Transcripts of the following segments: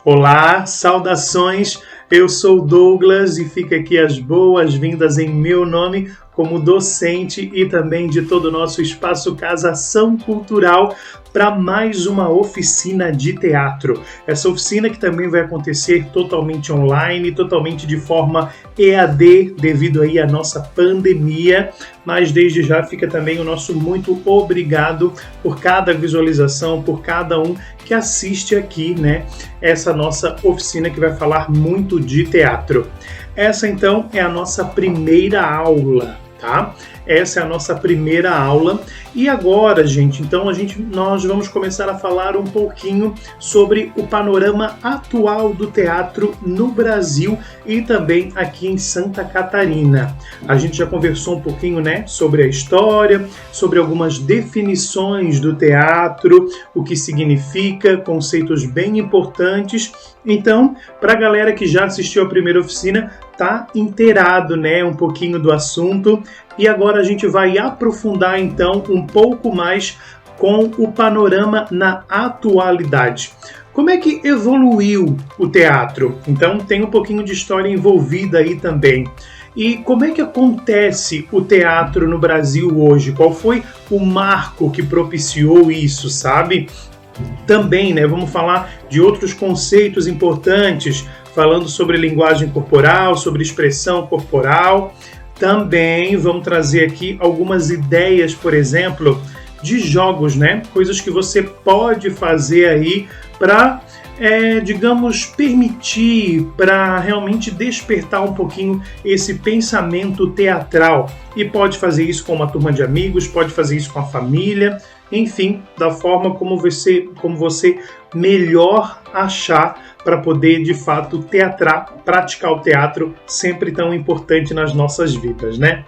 Olá, saudações, eu sou Douglas e fica aqui as boas-vindas em meu nome como docente e também de todo o nosso Espaço Casa Ação Cultural para mais uma oficina de teatro. Essa oficina que também vai acontecer totalmente online, totalmente de forma EAD devido aí à nossa pandemia, mas desde já fica também o nosso muito obrigado por cada visualização, por cada um que assiste aqui, né? Essa nossa oficina que vai falar muito de teatro. Essa então é a nossa primeira aula, tá? Essa é a nossa primeira aula e agora, gente, então nós vamos começar a falar um pouquinho sobre o panorama atual do teatro no Brasil e também aqui em Santa Catarina. A gente já conversou um pouquinho, né, sobre a história, sobre algumas definições do teatro, o que significa, conceitos bem importantes. Então, para a galera que já assistiu a primeira oficina, tá inteirado, né, um pouquinho do assunto. E agora a gente vai aprofundar então um pouco mais com o panorama na atualidade. Como é que evoluiu o teatro? Então tem um pouquinho de história envolvida aí também. E como é que acontece o teatro no Brasil hoje? Qual foi o marco que propiciou isso, sabe? Também, né, vamos falar de outros conceitos importantes, falando sobre linguagem corporal, sobre expressão corporal. Também vamos trazer aqui algumas ideias, por exemplo, de jogos, né? Coisas que você pode fazer aí para, digamos, permitir, para realmente despertar um pouquinho esse pensamento teatral. E pode fazer isso com uma turma de amigos, pode fazer isso com a família, enfim, da forma como você melhor achar para poder, de fato, praticar o teatro sempre tão importante nas nossas vidas, né?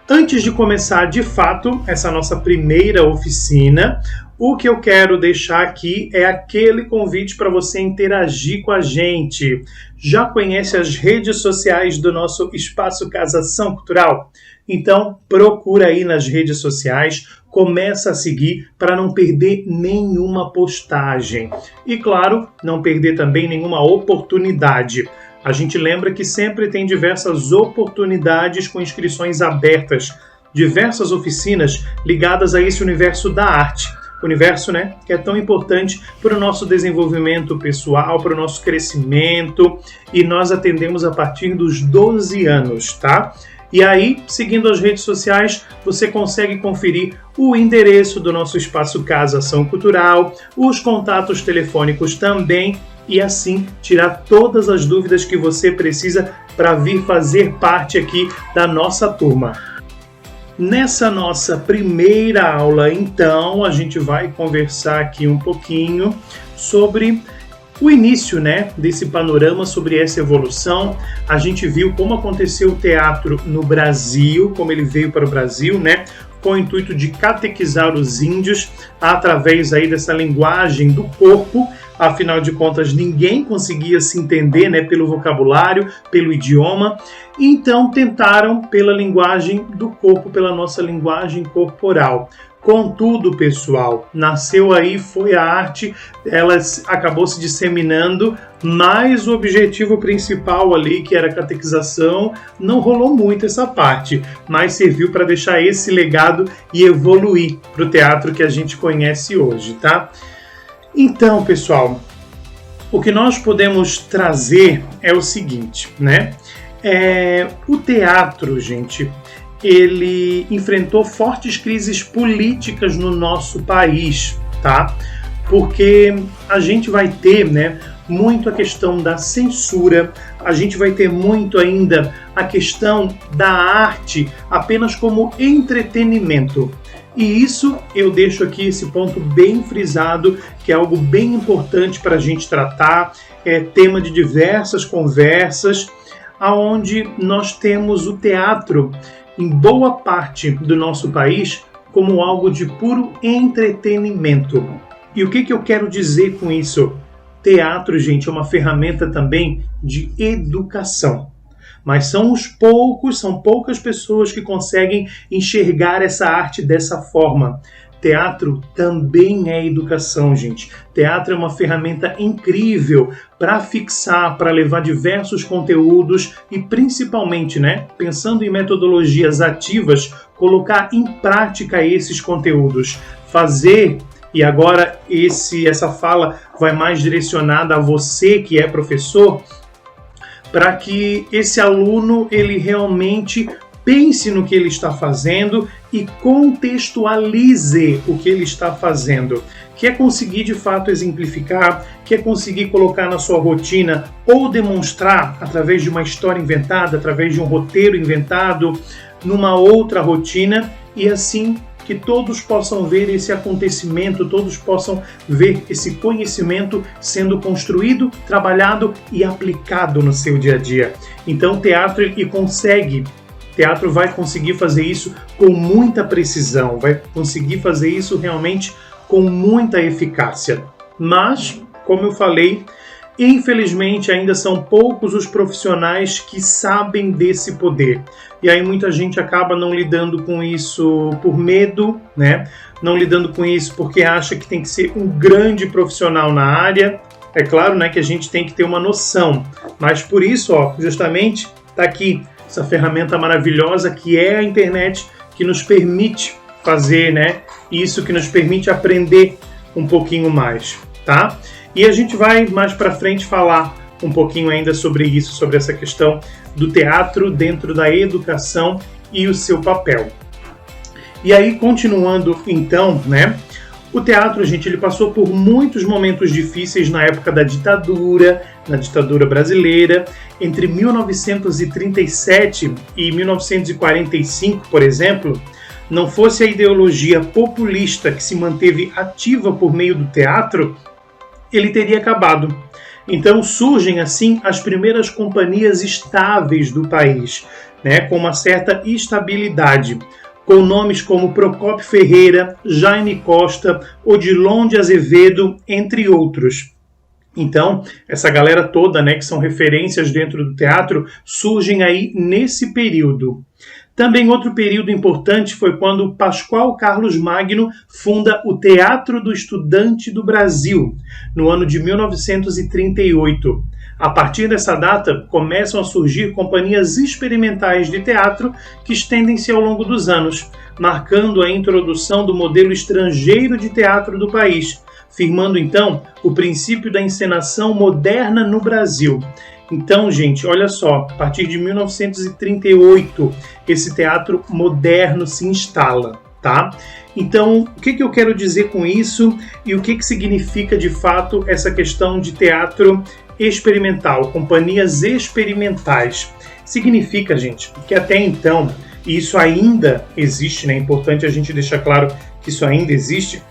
Antes de começar, de fato, essa nossa primeira oficina, o que eu quero deixar aqui é aquele convite para você interagir com a gente. Já conhece as redes sociais do nosso Espaço Casa Ação Cultural? Então, procura aí nas redes sociais, começa a seguir para não perder nenhuma postagem. E, claro, não perder também nenhuma oportunidade. A gente lembra que sempre tem diversas oportunidades com inscrições abertas, diversas oficinas ligadas a esse universo da arte. Universo, né, que é tão importante para o nosso desenvolvimento pessoal, para o nosso crescimento, e nós atendemos a partir dos 12 anos, tá? E aí, seguindo as redes sociais, você consegue conferir o endereço do nosso Espaço Casa Ação Cultural, os contatos telefônicos também, e assim tirar todas as dúvidas que você precisa para vir fazer parte aqui da nossa turma. Nessa nossa primeira aula, então, a gente vai conversar aqui um pouquinho sobre o início, né, desse panorama, sobre essa evolução. A gente viu como aconteceu o teatro no Brasil, como ele veio para o Brasil, né, com o intuito de catequizar os índios através aí dessa linguagem do corpo. Afinal de contas, ninguém conseguia se entender, né, pelo vocabulário, pelo idioma. Então tentaram pela linguagem do corpo, pela nossa linguagem corporal. Contudo, pessoal, nasceu aí, foi a arte, ela acabou se disseminando, mas o objetivo principal ali, que era a catequização, não rolou muito essa parte, mas serviu para deixar esse legado e evoluir para o teatro que a gente conhece hoje, tá? Então, pessoal, o que nós podemos trazer é o seguinte, né? O teatro, gente, ele enfrentou fortes crises políticas no nosso país, tá? Porque a gente vai ter, né, muito a questão da censura, a gente vai ter muito ainda a questão da arte apenas como entretenimento. E isso eu deixo aqui esse ponto bem frisado, que é algo bem importante para a gente tratar, é tema de diversas conversas, onde nós temos o teatro, em boa parte do nosso país, como algo de puro entretenimento. E o que eu quero dizer com isso? Teatro, gente, é uma ferramenta também de educação. Mas são poucas pessoas que conseguem enxergar essa arte dessa forma. Teatro também é educação, gente. Teatro é uma ferramenta incrível para fixar, para levar diversos conteúdos e principalmente, pensando em metodologias ativas, colocar em prática esses conteúdos. Fazer, e agora essa fala vai mais direcionada a você que é professor, para que esse aluno ele realmente pense no que ele está fazendo e contextualize o que ele está fazendo. Quer conseguir de fato exemplificar, quer conseguir colocar na sua rotina ou demonstrar através de uma história inventada, através de um roteiro inventado, numa outra rotina, e assim que todos possam ver esse acontecimento, todos possam ver esse conhecimento sendo construído, trabalhado e aplicado no seu dia a dia. Então o teatro vai conseguir fazer isso com muita precisão, vai conseguir fazer isso realmente com muita eficácia. Mas, como eu falei, infelizmente ainda são poucos os profissionais que sabem desse poder. E aí muita gente acaba não lidando com isso por medo, Não lidando com isso porque acha que tem que ser um grande profissional na área. É claro, que a gente tem que ter uma noção. Mas por isso, justamente, está aqui essa ferramenta maravilhosa que é a internet, que nos permite fazer, isso, que nos permite aprender um pouquinho mais, tá? E a gente vai mais para frente falar um pouquinho ainda sobre isso, sobre essa questão do teatro dentro da educação e o seu papel. E aí, continuando então, o teatro, gente, ele passou por muitos momentos difíceis na época da ditadura, na ditadura brasileira. Entre 1937 e 1945, por exemplo, não fosse a ideologia populista que se manteve ativa por meio do teatro, ele teria acabado. Então surgem assim as primeiras companhias estáveis do país, com uma certa estabilidade, com nomes como Procópio Ferreira, Jaime Costa, Odilon de Azevedo, entre outros. Então, essa galera toda, que são referências dentro do teatro, surgem aí nesse período. Também outro período importante foi quando Pascoal Carlos Magno funda o Teatro do Estudante do Brasil, no ano de 1938. A partir dessa data, começam a surgir companhias experimentais de teatro que estendem-se ao longo dos anos, marcando a introdução do modelo estrangeiro de teatro do país, firmando então o princípio da encenação moderna no Brasil. Então, gente, olha só, a partir de 1938, esse teatro moderno se instala, tá? Então, o que eu quero dizer com isso e o que significa de fato essa questão de teatro experimental, companhias experimentais? Significa, gente, que até então, e isso ainda existe, é importante a gente deixar claro que isso ainda existe,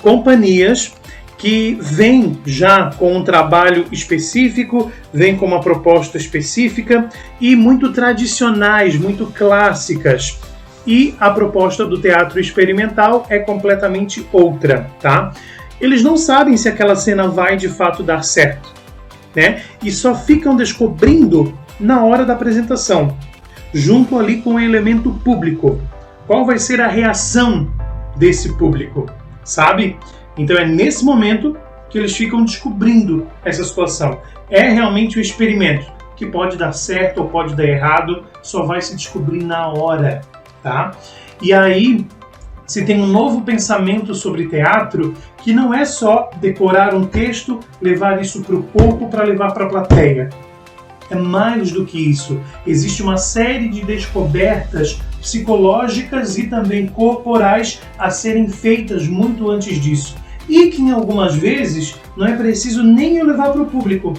companhias que vêm já com um trabalho específico, vêm com uma proposta específica e muito tradicionais, muito clássicas. E a proposta do teatro experimental é completamente outra, tá? Eles não sabem se aquela cena vai de fato dar certo, E só ficam descobrindo na hora da apresentação, junto ali com o elemento público. Qual vai ser a reação desse público, sabe? Então é nesse momento que eles ficam descobrindo essa situação. É realmente um experimento que pode dar certo ou pode dar errado, só vai se descobrir na hora, tá? E aí se tem um novo pensamento sobre teatro que não é só decorar um texto, levar isso para o corpo para levar para a plateia. É mais do que isso. Existe uma série de descobertas psicológicas e também corporais a serem feitas muito antes disso. E que, em algumas vezes, não é preciso nem eu levar para o público.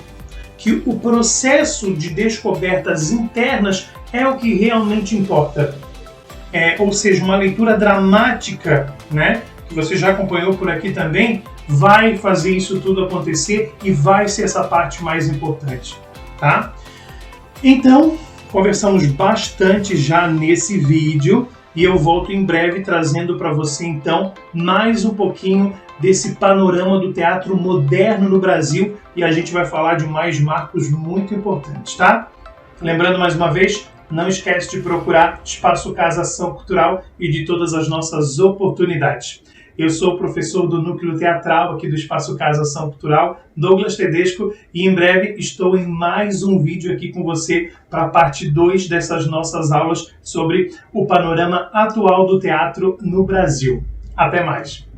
Que o processo de descobertas internas é o que realmente importa. Ou seja, uma leitura dramática, que você já acompanhou por aqui também, vai fazer isso tudo acontecer e vai ser essa parte mais importante, tá? Então, conversamos bastante já nesse vídeo e eu volto em breve trazendo para você, então, mais um pouquinho desse panorama do teatro moderno no Brasil e a gente vai falar de mais marcos muito importantes, tá? Lembrando mais uma vez, não esquece de procurar Espaço Casa Ação Cultural e de todas as nossas oportunidades. Eu sou professor do Núcleo Teatral aqui do Espaço Casa Ação Cultural, Douglas Tedesco, e em breve estou em mais um vídeo aqui com você para a parte 2 dessas nossas aulas sobre o panorama atual do teatro no Brasil. Até mais!